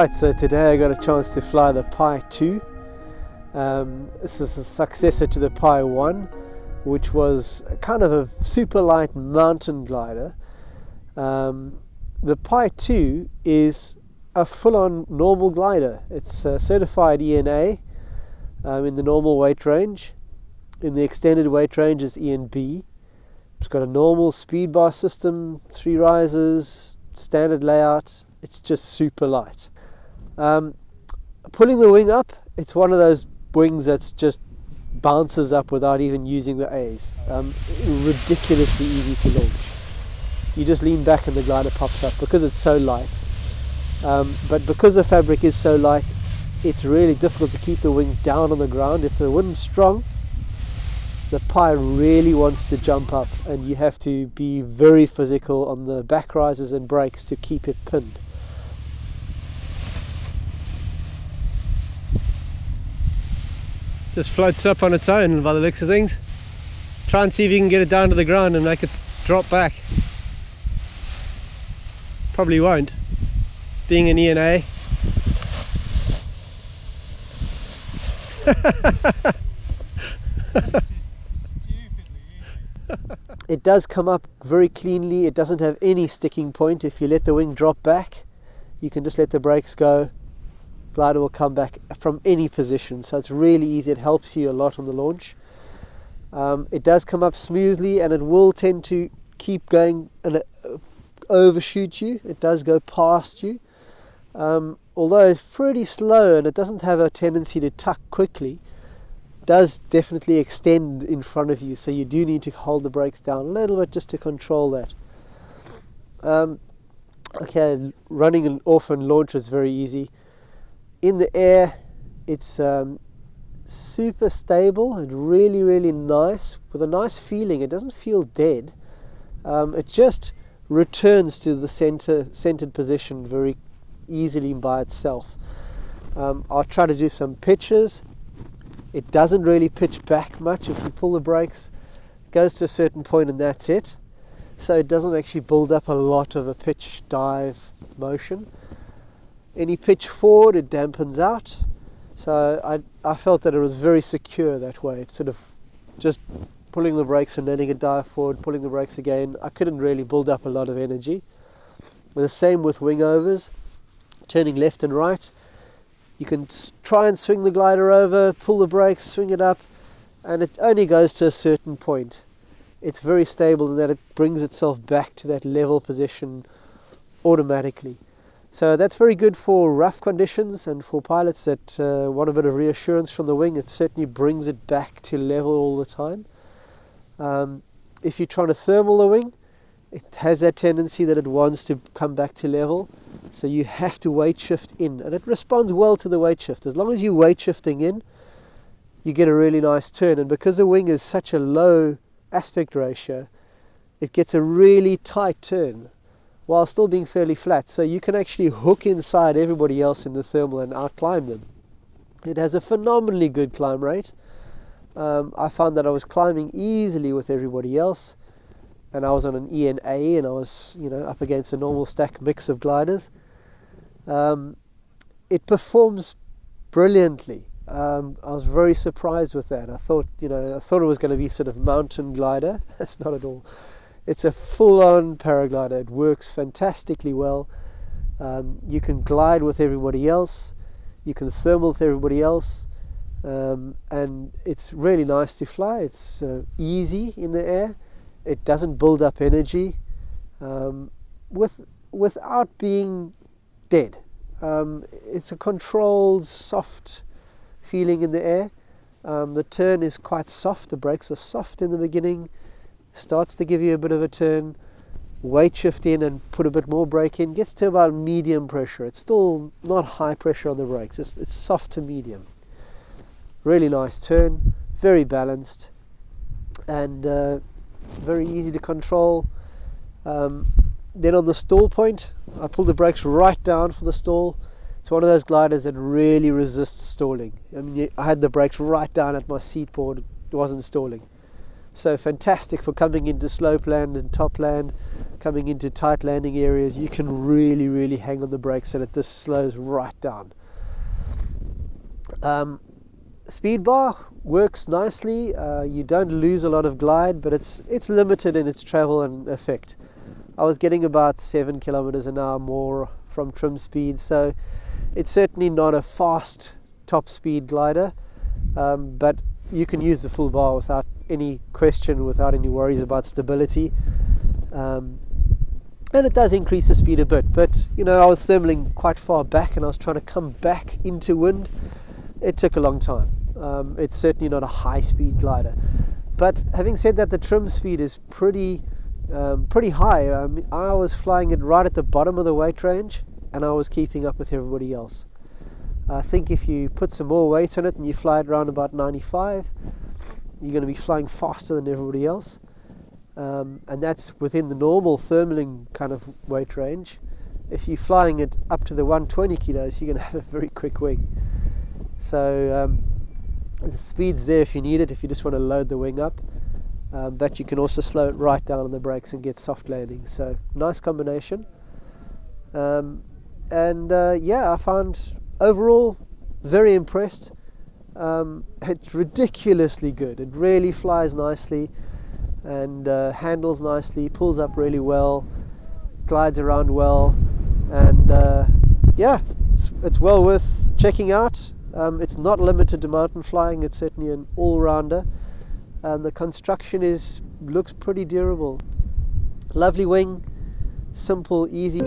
Right, so today I got a chance to fly the Pi 2. This is a successor to the Pi 1, which was kind of a super light mountain glider. The Pi 2 is a full-on normal glider. It's certified ENA in the normal weight range. In the extended weight range is ENB. It's got a normal speed bar system, 3 risers, standard layout. It's just super light. Pulling the wing up, it's one of those wings that's just bounces up without even using the A's. Ridiculously easy to launch. You just lean back and the glider pops up because it's so light. But because the fabric is so light, it's really difficult to keep the wing down on the ground. If the wind's strong, the Pi really wants to jump up, and you have to be very physical on the back risers and brakes to keep it pinned. Just floats up on its own by the looks of things. Try and see if you can get it down to the ground and make it drop back. Probably won't, being an ENA. It does come up very cleanly. It doesn't have any sticking point. If you let the wing drop back, you can just let the brakes go. Glider will come back from any position, so it's really easy. It helps you a lot on the launch. It does come up smoothly, and it will tend to keep going and overshoot you. It does go past you, although it's pretty slow and it doesn't have a tendency to tuck quickly. It does definitely extend in front of you, so you do need to hold the brakes down a little bit just to control that. Okay, running and off and launch is very easy. In the air, it's super stable and really nice, with a nice feeling. It doesn't feel dead. It just returns to the centered position very easily by itself. I'll try to do some pitches. It doesn't really pitch back much. If you pull the brakes, it goes to a certain point and that's it. So it doesn't actually build up a lot of a pitch dive motion. Any pitch forward, it dampens out. So I felt that it was very secure that way. It's sort of just pulling the brakes and letting it dive forward, pulling the brakes again. I couldn't really build up a lot of energy. The same with wing overs, turning left and right. You can try and swing the glider over, pull the brakes, swing it up, and it only goes to a certain point. It's very stable in that it brings itself back to that level position automatically. So that's very good for rough conditions and for pilots that want a bit of reassurance from the wing. It certainly brings it back to level all the time. If you're trying to thermal the wing, it has that tendency that it wants to come back to level. So you have to weight shift in, and it responds well to the weight shift. As long as you're weight shifting in, you get a really nice turn. And because the wing is such a low aspect ratio, it gets a really tight turn while still being fairly flat. So you can actually hook inside everybody else in the thermal and outclimb them. It has a phenomenally good climb rate. I found that I was climbing easily with everybody else, and I was on an ENA, and I was, up against a normal stack mix of gliders. It performs brilliantly. I was very surprised with that. I thought it was going to be sort of mountain glider. That's not at all. It's a full-on paraglider. It works fantastically well. You can glide with everybody else. You can thermal with everybody else. And it's really nice to fly. It's easy in the air. It doesn't build up energy without being dead. It's a controlled, soft feeling in the air. The turn is quite soft. The brakes are soft in the beginning. Starts to give you a bit of a turn. Weight shift in and put a bit more brake in. Gets to about medium pressure. It's still not high pressure on the brakes. It's soft to medium. Really nice turn. Very balanced. And very easy to control. Then on the stall point, I pulled the brakes right down for the stall. It's one of those gliders that really resists stalling. I mean, I had the brakes right down at my seat board. It wasn't stalling. So fantastic for coming into slope land and top land, coming into tight landing areas. You can really hang on the brakes so that this slows right down. Speed bar works nicely. You don't lose a lot of glide, but it's limited in its travel and effect. I was getting about 7 kilometers an hour more from trim speed, so it's certainly not a fast top speed glider, but you can use the full bar without any question, without any worries about stability. And it does increase the speed a bit, but you know, I was thermaling quite far back and I was trying to come back into wind. It took a long time. It's certainly not a high speed glider, but having said that, the trim speed is pretty high. I was flying it right at the bottom of the weight range and I was keeping up with everybody else. I think if you put some more weight on it and you fly it around about 95, you're going to be flying faster than everybody else, and that's within the normal thermaling kind of weight range. If you're flying it up to the 120 kilos, you're going to have a very quick wing. So the speed's there if you need it, if you just want to load the wing up, but you can also slow it right down on the brakes and get soft landing. So nice combination. Yeah, I found overall very impressed. It's ridiculously good. It really flies nicely and handles nicely, pulls up really well, glides around well, and yeah, it's well worth checking out. It's not limited to mountain flying. It's certainly an all-rounder. The construction looks pretty durable. Lovely wing, simple, easy.